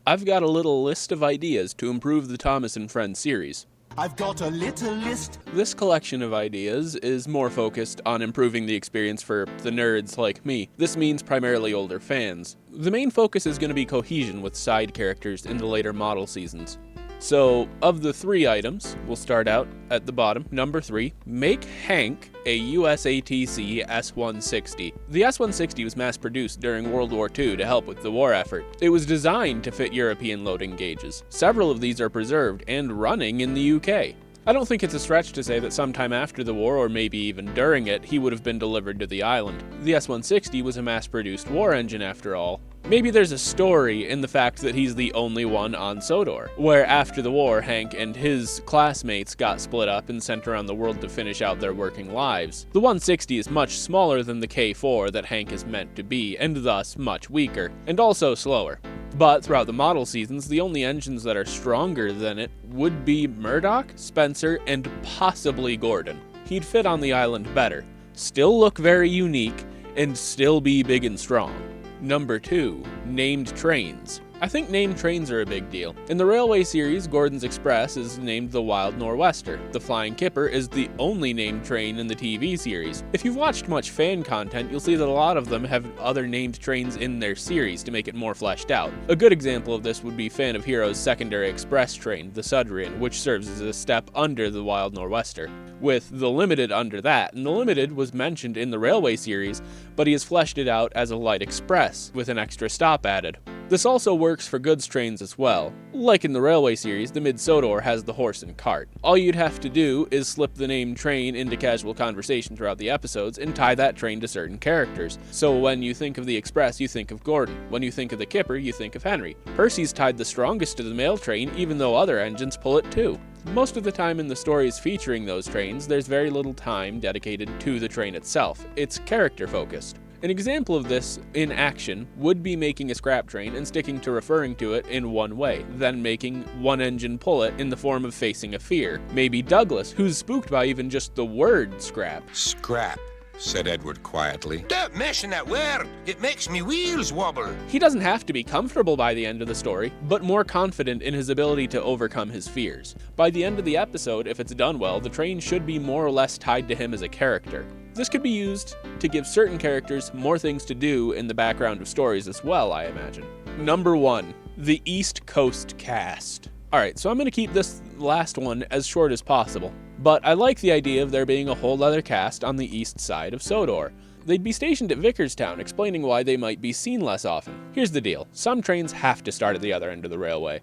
I've got a little list of ideas to improve the Thomas and Friends series. I've got a little list. This collection of ideas is more focused on improving the experience for the nerds like me. This means primarily older fans. The main focus is going to be cohesion with side characters in the later model seasons. So, of the 3 items, we'll start out at the bottom. Number 3, make Hank a USATC S-160. The S-160 was mass-produced during World War II to help with the war effort. It was designed to fit European loading gauges. Several of these are preserved and running in the UK. I don't think it's a stretch to say that sometime after the war, or maybe even during it, he would have been delivered to the island. The S-160 was a mass-produced war engine after all. Maybe there's a story in the fact that he's the only one on Sodor, where after the war, Hank and his classmates got split up and sent around the world to finish out their working lives. The 160 is much smaller than the K4 that Hank is meant to be, and thus much weaker, and also slower. But throughout the model seasons, the only engines that are stronger than it would be Murdoch, Spencer, and possibly Gordon. He'd fit on the island better, still look very unique, and still be big and strong. Number 2, named trains. I think named trains are a big deal. In the Railway series, Gordon's Express is named the Wild Nor'Wester. The Flying Kipper is the only named train in the TV series. If you've watched much fan content, you'll see that a lot of them have other named trains in their series to make it more fleshed out. A good example of this would be Fan of Heroes' secondary express train, the Sudrian, which serves as a step under the Wild Nor'Wester, with the Limited under that, and the Limited was mentioned in the Railway series, but he has fleshed it out as a light express, with an extra stop added. This also works for goods trains as well. Like in the Railway series, the Mid-Sodor has the horse and cart. All you'd have to do is slip the name train into casual conversation throughout the episodes and tie that train to certain characters. So when you think of the Express, you think of Gordon. When you think of the Kipper, you think of Henry. Percy's tied the strongest to the mail train, even though other engines pull it too. Most of the time in the stories featuring those trains, there's very little time dedicated to the train itself. It's character focused. An example of this in action would be making a scrap train and sticking to referring to it in one way, then making one engine pull it in the form of facing a fear. Maybe Douglas, who's spooked by even just the word scrap. Scrap, said Edward quietly. Don't mention that word. It makes me wheels wobble. He doesn't have to be comfortable by the end of the story, but more confident in his ability to overcome his fears. By the end of the episode, if it's done well, the train should be more or less tied to him as a character. This could be used to give certain characters more things to do in the background of stories as well, I imagine. Number 1, the East Coast cast. Alright, so I'm going to keep this last one as short as possible, but I like the idea of there being a whole other cast on the east side of Sodor. They'd be stationed at Vickerstown, explaining why they might be seen less often. Here's the deal, some trains have to start at the other end of the railway.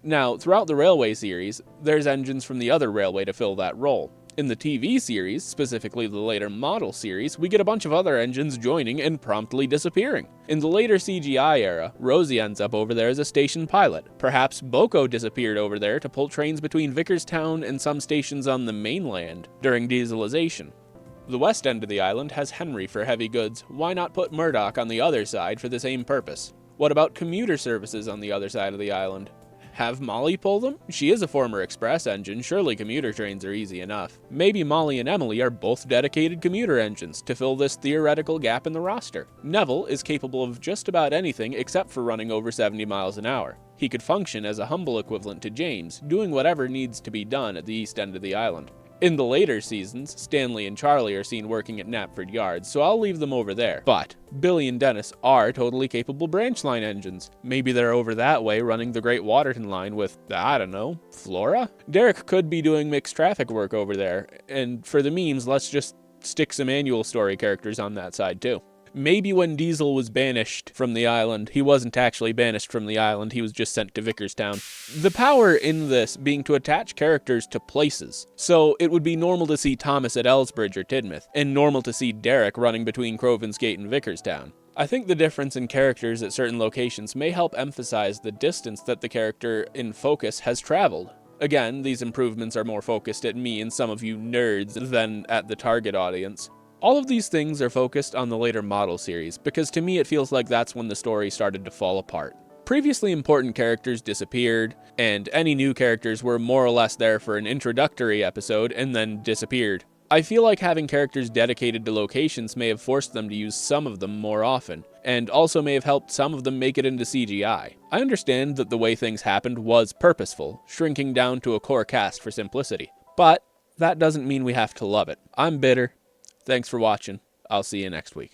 Now, throughout the Railway series, there's engines from the other railway to fill that role. In the TV series, specifically the later model series, we get a bunch of other engines joining and promptly disappearing. In the later CGI era, Rosie ends up over there as a station pilot. Perhaps Boko disappeared over there to pull trains between Vickerstown and some stations on the mainland during dieselization. The west end of the island has Henry for heavy goods. Why not put Murdoch on the other side for the same purpose? What about commuter services on the other side of the island? Have Molly pull them? She is a former express engine, surely commuter trains are easy enough. Maybe Molly and Emily are both dedicated commuter engines to fill this theoretical gap in the roster. Neville is capable of just about anything except for running over 70 miles an hour. He could function as a humble equivalent to James, doing whatever needs to be done at the east end of the island. In the later seasons, Stanley and Charlie are seen working at Knapford Yards, so I'll leave them over there. But Billy and Dennis are totally capable branch line engines. Maybe they're over that way running the Great Waterton line with, I don't know, Flora? Derek could be doing mixed traffic work over there, and for the memes, let's just stick some annual story characters on that side too. Maybe when Diesel was banished from the island, he wasn't actually banished from the island, he was just sent to Vickerstown. The power in this being to attach characters to places. So it would be normal to see Thomas at Elsbridge or Tidmouth, and normal to see Derek running between Crovan's Gate and Vickerstown. I think the difference in characters at certain locations may help emphasize the distance that the character in focus has traveled. Again, these improvements are more focused at me and some of you nerds than at the target audience. All of these things are focused on the later model series, because to me it feels like that's when the story started to fall apart. Previously important characters disappeared, and any new characters were more or less there for an introductory episode and then disappeared. I feel like having characters dedicated to locations may have forced them to use some of them more often. and also may have helped some of them make it into CGI. I understand that the way things happened was purposeful, shrinking down to a core cast for simplicity. But that doesn't mean we have to love it. I'm Bitter. Thanks for watching. I'll see you next week.